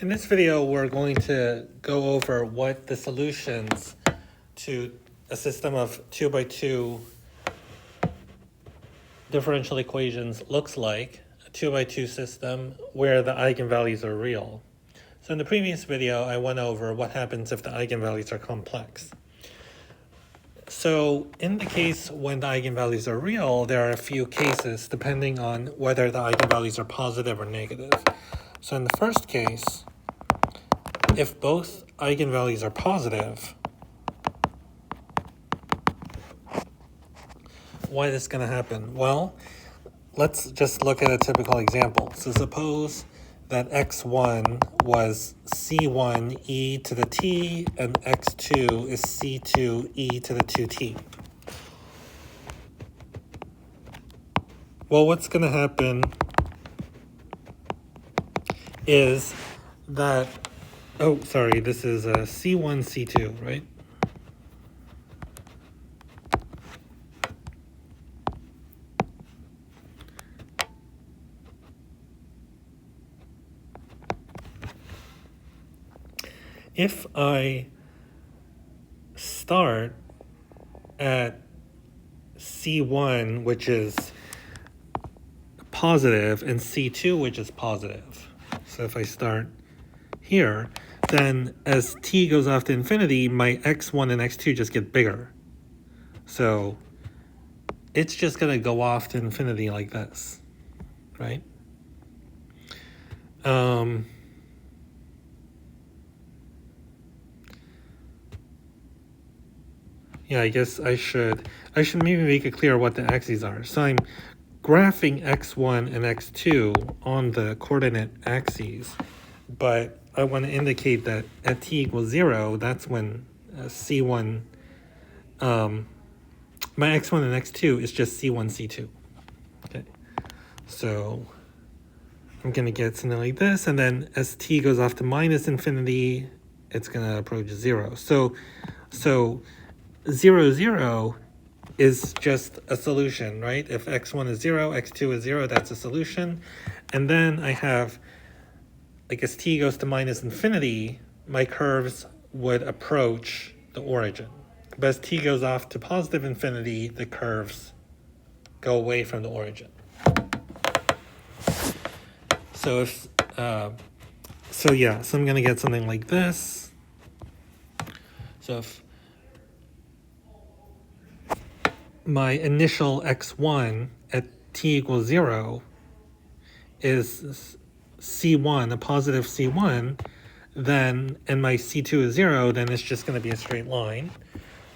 In this video, we're going to go over what the solutions to a system of 2 by 2 differential equations looks like, a 2 by 2 system where the eigenvalues are real. So in the previous video, I went over what happens if the eigenvalues are complex. So in the case when the eigenvalues are real, there are a few cases depending on whether the eigenvalues are positive or negative. So in the first case, if both eigenvalues are positive, why is this going to happen? Well, let's just look at a typical example. So suppose that x1 was c1 e to the t and x2 is c2 e to the 2t. Well, what's going to happen is that, this is a c1, c2, right? If I start at C1, which is positive, and C2, which is positive, so if I start here, then as t goes off to infinity, my x1 and x2 just get bigger. So it's just going to go off to infinity like this, right? Yeah, I guess I should maybe make it clear what the axes are. So I'm graphing x1 and x2 on the coordinate axes, but I want to indicate that at t equals 0, that's when c1, my x1 and x2 is just c1, c2. Okay, so I'm going to get something like this, and then as t goes off to minus infinity, it's going to approach 0. So 0, 0 is just a solution, right? If x1 is 0, x2 is 0, that's a solution. And then I have, like, as t goes to minus infinity, my curves would approach the origin. But as t goes off to positive infinity, the curves go away from the origin. So so I'm going to get something like this. So if my initial x1 at t equals 0 is c1, a positive c1, then, and my c2 is 0, then it's just going to be a straight line.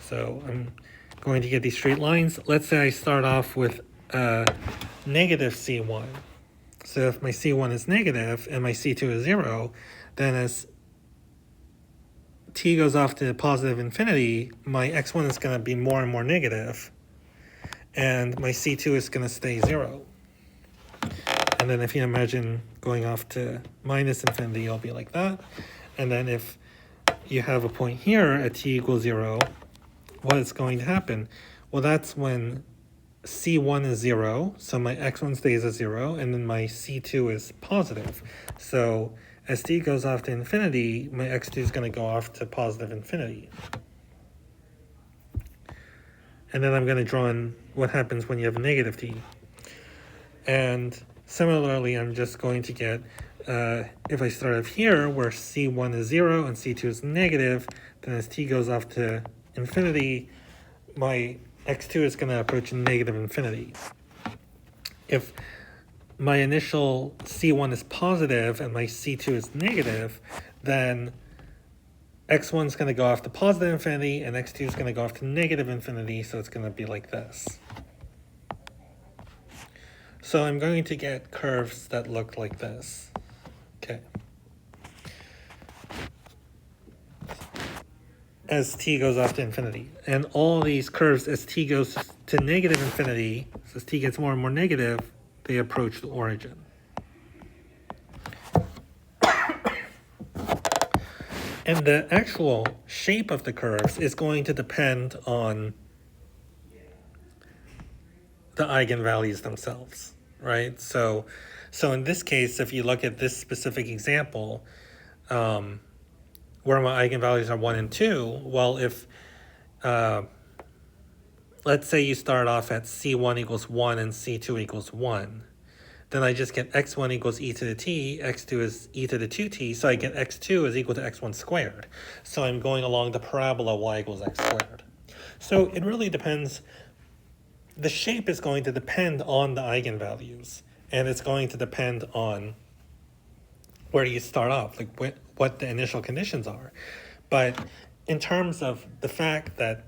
So I'm going to get these straight lines. Let's say I start off with negative c1. So if my c1 is negative and my c2 is 0, then as t goes off to positive infinity, my x1 is going to be more and more negative, and my c2 is going to stay 0. And then if you imagine going off to minus infinity, it'll be like that. And then if you have a point here at t equals 0, what is going to happen? Well, that's when c1 is 0, so my x1 stays at 0, and then my c2 is positive. So as t goes off to infinity, my x2 is going to go off to positive infinity. And then I'm going to draw in what happens when you have a negative t. And similarly, I'm just going to get, if I start off here where c1 is 0 and c2 is negative, then as t goes off to infinity, my x2 is going to approach negative infinity. If my initial c1 is positive and my c2 is negative, then x1 is going to go off to positive infinity and x2 is going to go off to negative infinity, so it's going to be like this. So I'm going to get curves that look like this. Okay. As t goes off to infinity. And all these curves, as t goes to negative infinity, so as t gets more and more negative, they approach the origin. And the actual shape of the curves is going to depend on the eigenvalues themselves, right? So in this case, if you look at this specific example, where my eigenvalues are 1 and 2, well, if, let's say you start off at c1 equals 1 and c2 equals 1, then I just get x1 equals e to the t, x2 is e to the 2t, so I get x2 is equal to x1 squared. So I'm going along the parabola y equals x squared. So it really depends. The shape is going to depend on the eigenvalues, and it's going to depend on where you start off, like what the initial conditions are. But in terms of the fact that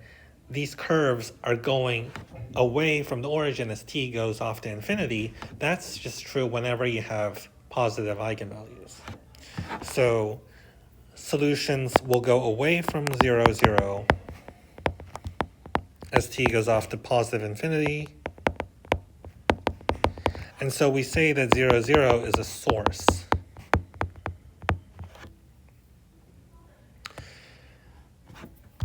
these curves are going away from the origin as t goes off to infinity, that's just true whenever you have positive eigenvalues. So solutions will go away from 0, 0 as t goes off to positive infinity. And so we say that 0, 0 is a source.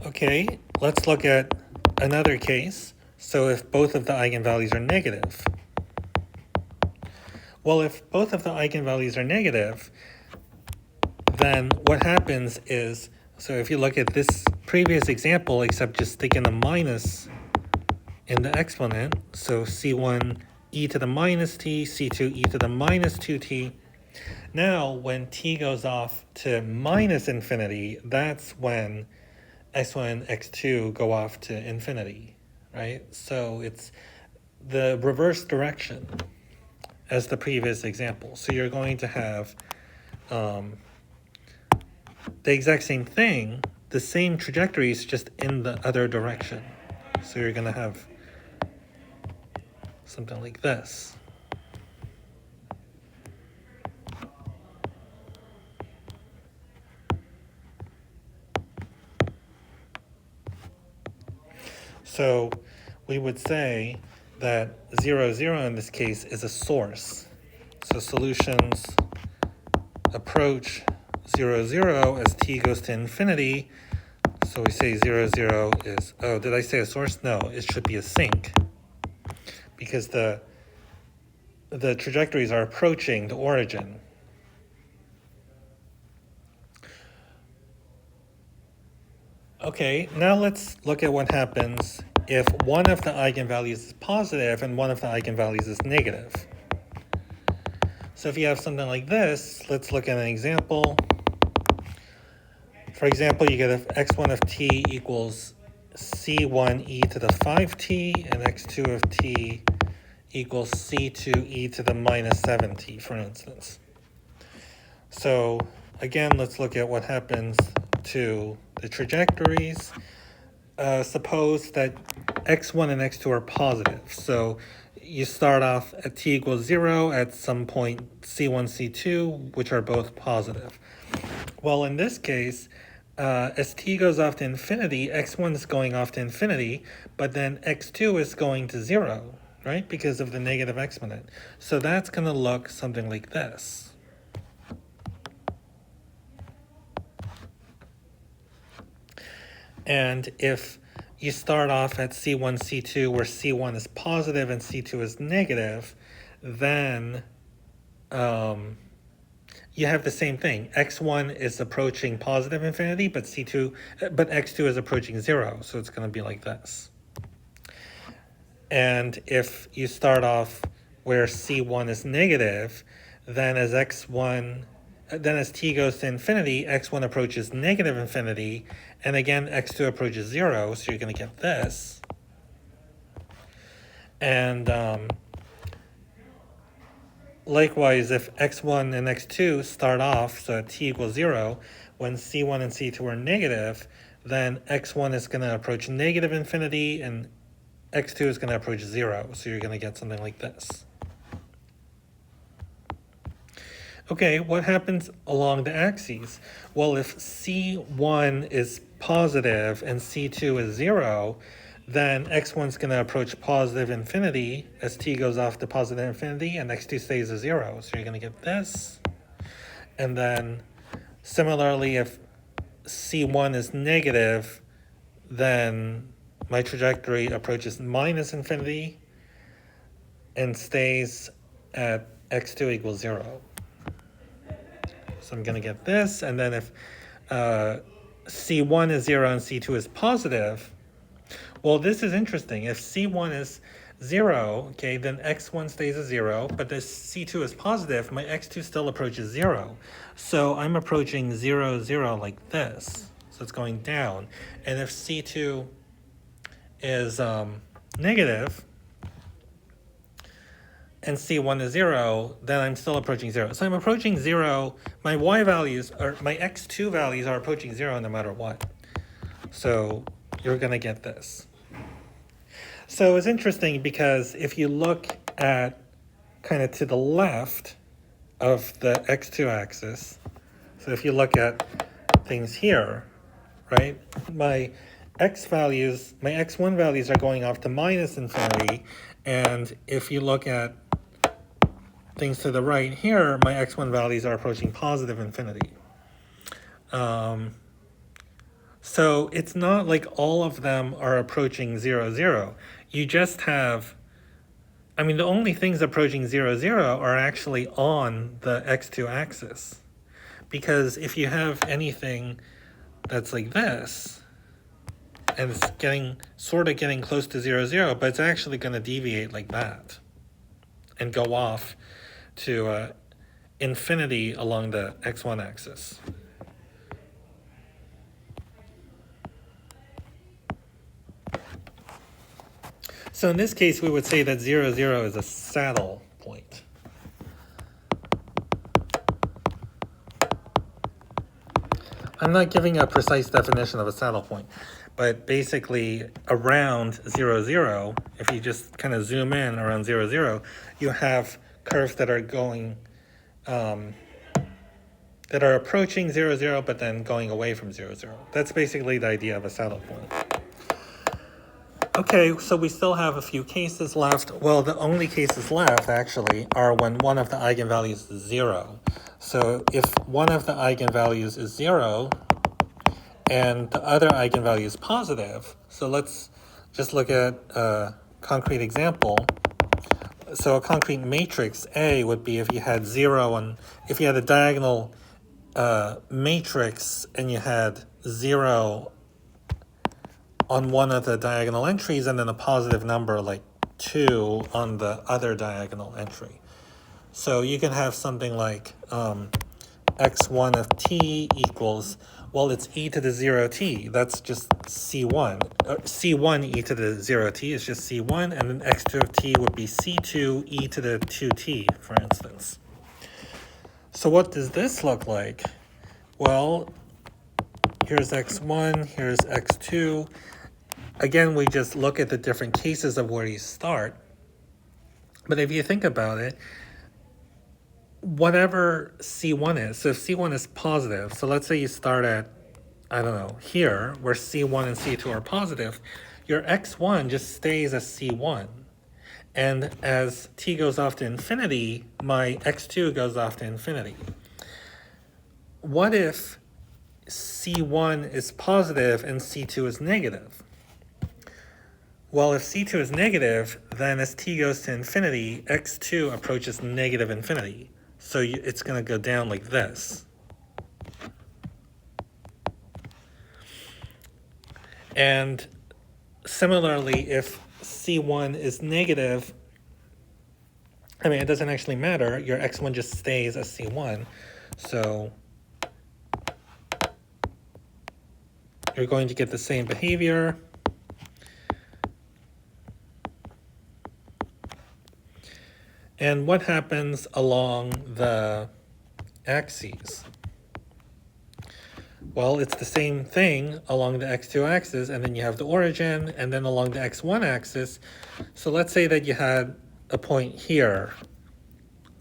Okay, let's look at another case. So if both of the eigenvalues are negative. Well, if both of the eigenvalues are negative, then what happens is, so if you look at this previous example, except just sticking a minus in the exponent, so c1 e to the minus t, c2 e to the minus 2t. Now, when t goes off to minus infinity, that's when x1 and x2 go off to infinity, right? So it's the reverse direction as the previous example. So you're going to have the exact same thing, the same trajectories, just in the other direction. So you're going to have something like this. So we would say that 0, 0 in this case is a source. So solutions approach 0, 0 as t goes to infinity. So we say 0, 0 is, oh, did I say a source? No, it should be a sink, because the trajectories are approaching the origin. Okay, now let's look at what happens if one of the eigenvalues is positive and one of the eigenvalues is negative. So if you have something like this, let's look at an example. For example, you get if x1 of t equals c1 e to the 5t and x2 of t equals c2 e to the minus 7t, for instance. So again, let's look at what happens to the trajectories. Suppose that x1 and x2 are positive. So you start off at t equals 0 at some point c1, c2, which are both positive. Well, in this case, as t goes off to infinity, x1 is going off to infinity, but then x2 is going to 0, right? Because of the negative exponent. So that's going to look something like this. And if you start off at c1, c2, where c1 is positive and c2 is negative, then you have the same thing. x1 is approaching positive infinity, but x2 is approaching 0, so it's going to be like this. And if you start off where c1 is negative, then as t goes to infinity, x1 approaches negative infinity, and again, x2 approaches 0, so you're going to get this. And likewise, if x1 and x2 start off, so at t equals 0, when c1 and c2 are negative, then x1 is going to approach negative infinity, and x2 is going to approach 0, so you're going to get something like this. Okay, what happens along the axes? Well, if c1 is positive and c2 is 0, then x1 is going to approach positive infinity as t goes off to positive infinity, and x2 stays at 0. So you're going to get this. And then similarly, if c1 is negative, then my trajectory approaches minus infinity and stays at x2 equals 0. So I'm going to get this, and then if C1 is 0 and C2 is positive, well, this is interesting. If C1 is 0, okay, then x1 stays a 0, but this C2 is positive, my x2 still approaches 0. So I'm approaching 0, 0 like this. So it's going down. And if C2 is negative, and C1 is 0, then I'm still approaching 0. So I'm approaching 0. My y values, or my x2 values are approaching 0 no matter what. So you're going to get this. So it's interesting because if you look at kind of to the left of the x2 axis, so if you look at things here, right, my x values, my x1 values are going off to minus infinity, and if you look at things to the right here, my x1 values are approaching positive infinity. So it's not like all of them are approaching 0, 0. You just have, I mean, the only things approaching 0, 0 are actually on the x2 axis. Because if you have anything that's like this, and it's sort of getting close to 0, 0, but it's actually going to deviate like that and go off to infinity along the x1 axis. So in this case, we would say that 0, 0 is a saddle point. I'm not giving a precise definition of a saddle point, but basically around 0, 0, if you just kind of zoom in around 0, 0, you have curves that are going, that are approaching 0, 0, but then going away from 0, 0. That's basically the idea of a saddle point. Okay, so we still have a few cases left. Well, the only cases left, actually, are when one of the eigenvalues is 0. So if one of the eigenvalues is 0 and the other eigenvalue is positive, so let's just look at a concrete example. So a concrete matrix A would be if you had 0 and if you had a diagonal matrix and you had 0 on one of the diagonal entries and then a positive number like 2 on the other diagonal entry. So you can have something like x1 of t equals, well, it's e to the 0t. That's just c1. C1 e to the 0t is just c1, and then x2 of t would be c2 e to the 2t, for instance. So what does this look like? Well, here's x1, here's x2. Again, we just look at the different cases of where you start. But if you think about it, whatever C1 is, so if C1 is positive, so let's say you start at, I don't know, here, where C1 and C2 are positive, your x1 just stays as C1. And as t goes off to infinity, my x2 goes off to infinity. What if C1 is positive and C2 is negative? Well, if C2 is negative, then as t goes to infinity, x2 approaches negative infinity. So it's going to go down like this. And similarly, if C1 is negative, I mean, it doesn't actually matter. Your x1 just stays as C1. So you're going to get the same behavior. And what happens along the axes? Well, it's the same thing along the x2 axis, and then you have the origin, and then along the x1 axis. So let's say that you had a point here.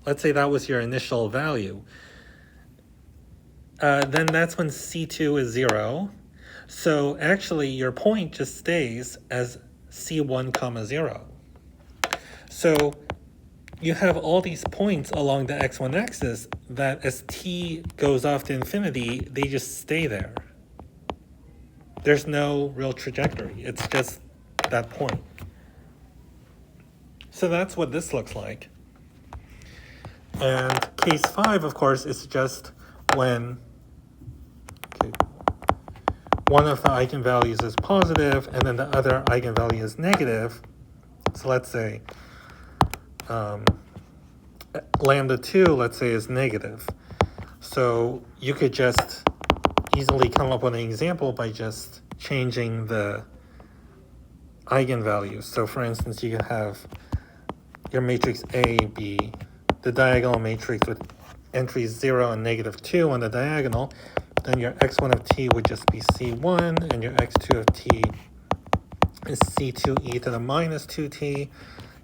Let's say that was your initial value. Then that's when C2 is 0. So actually, your point just stays as C1 comma 0. So you have all these points along the x1 axis that as t goes off to infinity, they just stay there. There's no real trajectory. It's just that point. So that's what this looks like. And case 5, of course, is just when one of the eigenvalues is positive and then the other eigenvalue is negative. So let's say lambda 2, let's say, is negative. So you could just easily come up with an example by just changing the eigenvalues. So for instance, you could have your matrix A be the diagonal matrix with entries 0 and negative 2 on the diagonal. Then your x1 of t would just be c1, and your x2 of t is c2e to the minus 2t.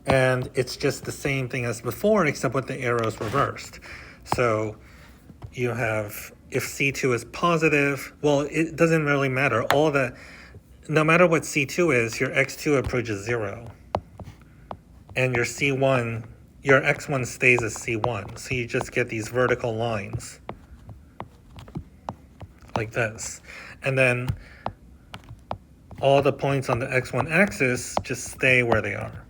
And it's just the same thing as before, except with the arrows reversed. So you have, if c2 is positive, well, it doesn't really matter. No matter what c2 is, your x2 approaches 0. And your c1, your x1 stays as c1. So you just get these vertical lines like this. And then all the points on the x1 axis just stay where they are.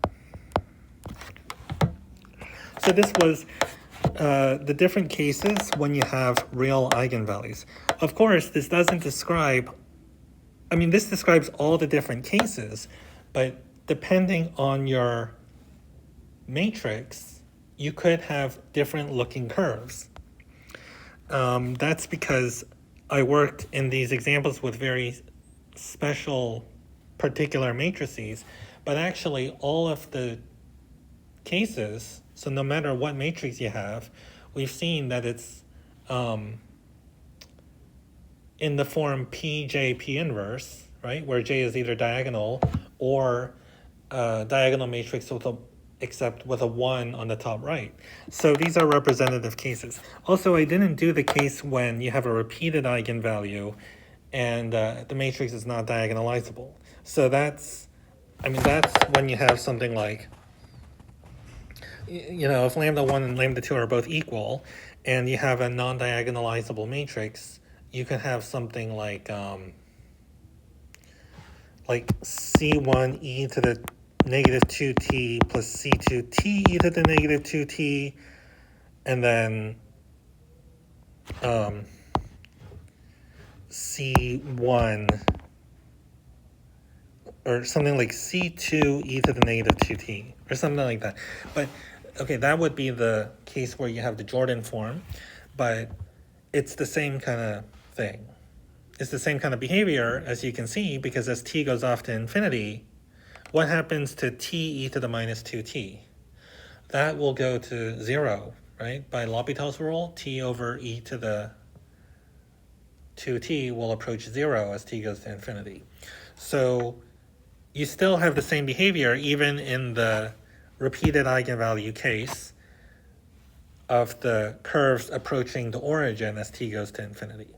So this was the different cases when you have real eigenvalues. Of course, this doesn't describe, this describes all the different cases, but depending on your matrix, you could have different looking curves. That's because I worked in these examples with very special particular matrices, but actually all of the cases, so no matter what matrix you have, we've seen that it's in the form PJ P inverse, right, where J is either diagonal or diagonal matrix except with a 1 on the top right. So these are representative cases. Also, I didn't do the case when you have a repeated eigenvalue and the matrix is not diagonalizable. So that's when you have something like, if lambda 1 and lambda 2 are both equal and you have a non-diagonalizable matrix, you can have something like c1 e to the negative 2t plus c2t e to the negative 2t, and then c1, or something like c2 e to the negative 2t, or something like that. But okay, that would be the case where you have the Jordan form, but it's the same kind of thing. It's the same kind of behavior, as you can see, because as t goes off to infinity, what happens to t e to the minus 2t? That will go to 0, right? By L'Hopital's rule, t over e to the 2t will approach 0 as t goes to infinity. So you still have the same behavior even in the repeated eigenvalue case of the curves approaching the origin as t goes to infinity.